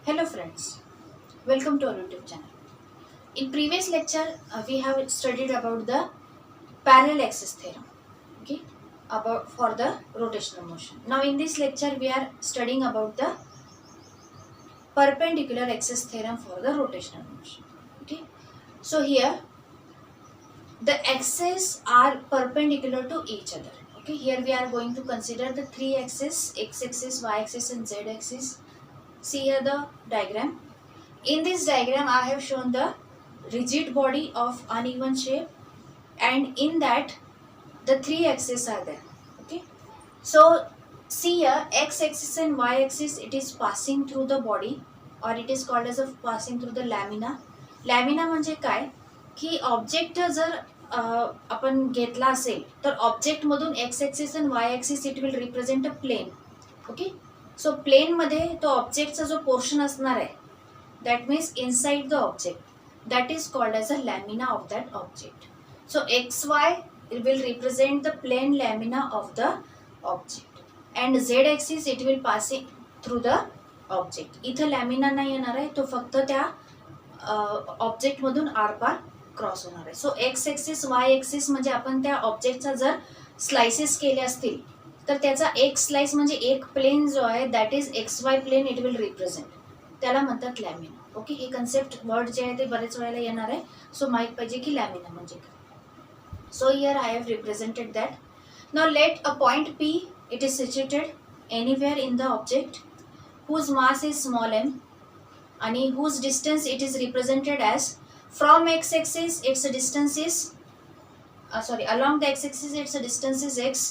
Hello friends, welcome to our YouTube channel. In previous lecture, we have studied about the parallel axis theorem, okay, about for the rotational motion. Now in this lecture, we are studying about the perpendicular axis theorem for the rotational motion. Okay, so here the axes are perpendicular to each other. Okay, here we are going to consider the three axes: x-axis, y-axis, and z-axis. See here the diagram. In this diagram, I have shown the rigid body of uneven shape, and in that the three axes are there. Okay, so see here, x-axis and y-axis, it is passing through the body, or it is called as a passing through the lamina. Lamina म्हणजे काय की object जर आपण घेतला असेल तर object मधून X axis आणि Y axis it will represent a plane. Okay, so plane मध्ये तो ऑब्जेक्टचा जो पोर्शन असणार आहे, that means inside the object, that is called as a lamina of that object. So xy will represent the plane lamina of the object, and z axis it will passing through the object. इथं lamina नाही येणार आहे, तो फक्त त्या object मधून आरपार cross होणार आहे. सो एक्स ॲक्सिस वाय ॲक्सिस म्हणजे आपण त्या ऑब्जेक्टचा जर स्लाइसेस केले असतील तर त्याचा एक स्लाइस म्हणजे एक प्लेन जो आहे that is X Y plane it will represent, त्याला म्हणतात लॅमिना. ओके, हे कन्सेप्ट वर्ड जे आहे ते बरेच वेळेला येणार आहे, सो माहीत पाहिजे की लॅमिना म्हणजे काय. So here I have represented that. Now let a point P it is situated anywhere in the object whose mass is small m and whose distance it is represented as from x axis its distance is along the x axis its distance is x.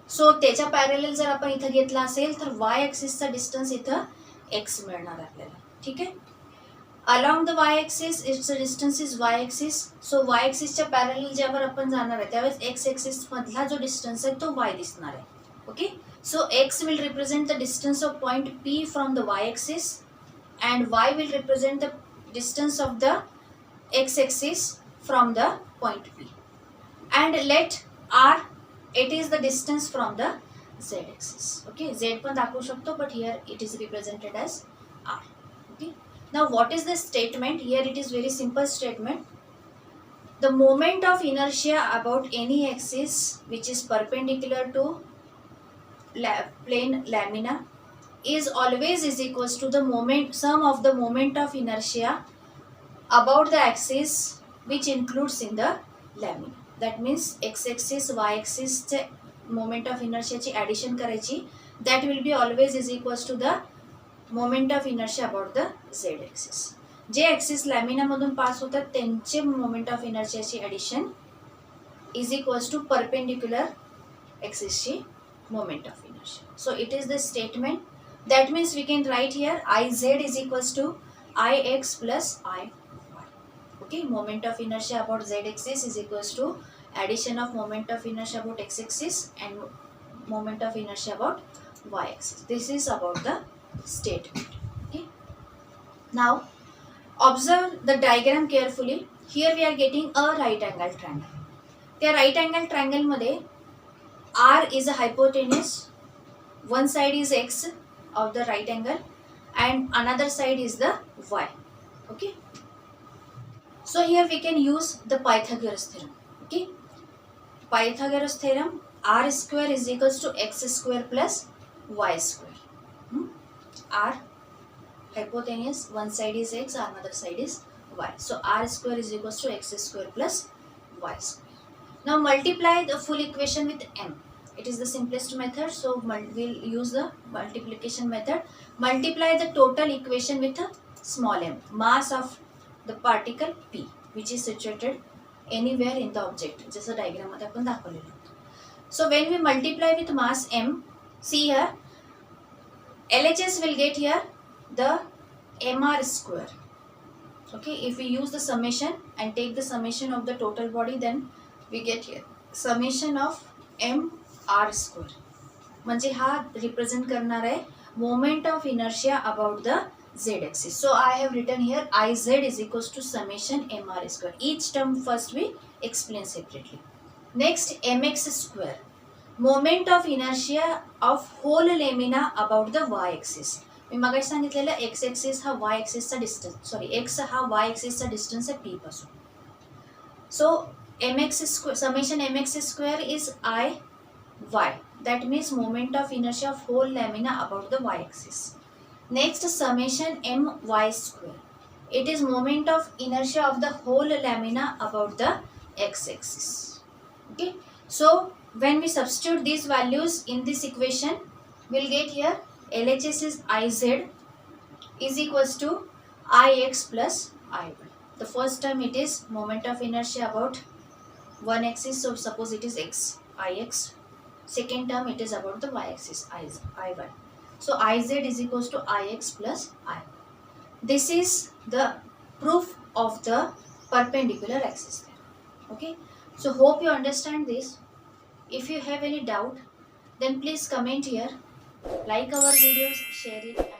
सो त्याच्या parallel जर आपण इथं घेतला असेल तर वाय ॲक्सिसचा distance इथं x मिळणार आपल्याला. ठीक आहे, along the Y axis its distance is Y axis. So Y ॲक्सिसच्या पॅरेलल ज्यावर आपण जाणार आहे त्यावेळेस एक्स ॲक्सिस मधला जो डिस्टन्स आहे तो वाय दिसणार आहे. Okay, so x will represent the distance of point P from the Y axis and y will represent the distance of the x axis from the point P, and let r it is the distance from the z axis. Okay, z पण दाखवू शकतो but here it is represented as r. Okay, now what is the statement here? It is very simple statement. The moment of inertia about any axis which is perpendicular to plane lamina is always is equals to the moment sum of the moment of inertia about the axis which includes in the lamina. That means x axis y axis चे moment of inertia ची addition करायची, that will be always is equals to the moment of inertia about the z axis. J axis lamina मधून पास होतात त्यांचे moment of inertia ची addition is equals to perpendicular axis ची moment of inertia. So it is the statement. That means we can write here Iz is equals to Ix plus Iy. Okay, moment of inertia about z axis is equals to addition of moment of inertia about x axis and moment of inertia about y axis. This is about the statement. Okay, now observe the diagram carefully. Here we are getting a right angle triangle. त्या right angle triangle मध्ये r is a hypotenuse, one side is x of the right angle and another side is the y. Okay, so here we can use the Pythagoras theorem. Okay, Pythagoras theorem, r square is equals to x square plus y square. R hypotenuse, one side is x, another side is y, so r square is equals to x square plus y square. Now multiply the full equation with m. It is the simplest method, so we'll use the multiplication method. Multiply the total equation with a small m, mass of the particle p which is situated anywhere in the object, जसं diagram मध्ये आपण दाखवलेलं होतं. So when we multiply with mass m, see here LHS will get here the mr square. Okay, if we use the summation and take the summation of the total body, then we get here summation of m r square. म्हणजे हा represent करणार आहे moment of inertia about the z axis. So I have written here Iz is equals to summation mr square. Each term first we explain separately. Next, mx square, moment of inertia of whole lamina about the y axis. मी मगाशी सांगितलेलं x axis हा वाय एक्सिसचा distance, sorry x हा वाय एक्सिसचा distance आहे P पासून. सो summation mx square is I y, that means moment of inertia of whole lamina about the y axis. Next, summation my square, it is moment of inertia of the whole lamina about the x axis. Okay, so when we substitute these values in this equation, we'll get here LHS is Iz is equals to Ix plus Iy. The first term, it is moment of inertia about one axis, so suppose it is x Ix. Second term, it is about the y axis Iy. So Iz is equals to Ix plus I. This is the proof of the perpendicular axis there. Okay, so hope you understand this. If you have any doubt, then please comment here, like our videos, share it.